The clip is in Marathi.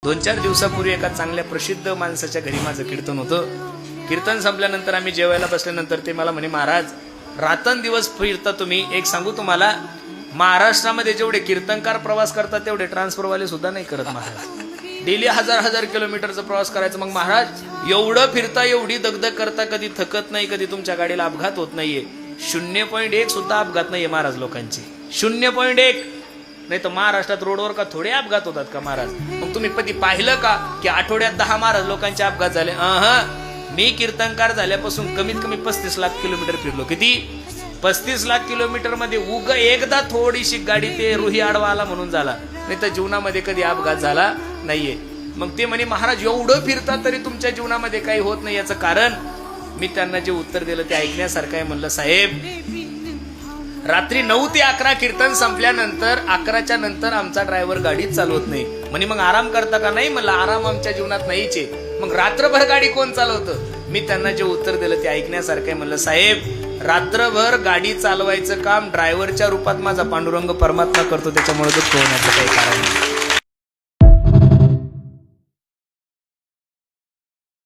2-4 दिवसापूर्वी एका चांगल्या प्रसिद्ध माणसाच्या घरी माझं कीर्तन होतं. कीर्तन संपल्यानंतर आम्ही जेवायला बसल्यानंतर ते मला म्हणे, महाराज रात्रंदिवस फिरता तुम्ही, एक सांगू तुम्हाला, महाराष्ट्रामध्ये जेवढे कीर्तनकार प्रवास करतात तेवढे ट्रान्सफरवाले सुद्धा नाही करत महाराज. डेली 1000 किलोमीटरचा प्रवास करायचा. मग महाराज एवढं फिरता, एवढी दगदग करता, कधी थकत नाही, कधी तुमच्या गाडीला अपघात होत नाहीये. 0.1 सुद्धा अपघात नाहीये महाराज लोकांचे. 0.1. नाही तर महाराष्ट्रात रोडवर का थोडे अपघात होतात का महाराज? मग तुम्ही कधी पाहिलं का की आठवड्यात 10 महाराज लोकांचे अपघात झाले? मी कीर्तनकार झाल्यापासून कमीत कमी 35 लाख किलोमीटर फिरलो. किती? 35 लाख किलोमीटर मध्ये उग एकदा थोडीशी गाडी ते रुही आडवा आला म्हणून झाला, नाही तर जीवनामध्ये कधी अपघात झाला नाहीये. मग ते म्हणे, महाराज एवढं फिरता तरी तुमच्या जीवनामध्ये काही होत नाही, याचं कारण? मी त्यांना जे उत्तर दिलं ते ऐकण्यासारखं आहे. म्हणलं, साहेब रात्री 9 ते 11 कीर्तन संपल्यानंतर 11च्या नंतर आमचा ड्रायव्हर गाडीच चालवत नाही. म्हणे मग आराम करता का? नाही म्हणलं, आराम आमच्या जीवनात नाहीच आहे. मग रात्रभर गाडी कोण चालवतं? मी त्यांना जे उत्तर दिलं ते ऐकण्यासारखं आहे. म्हणलं, साहेब रात्रभर गाडी चालवायचं काम ड्रायव्हरच्या रूपात माझा पांडुरंग परमात्मा करतो, त्याच्यामुळे दुःख होण्याचं काही कारण नाही.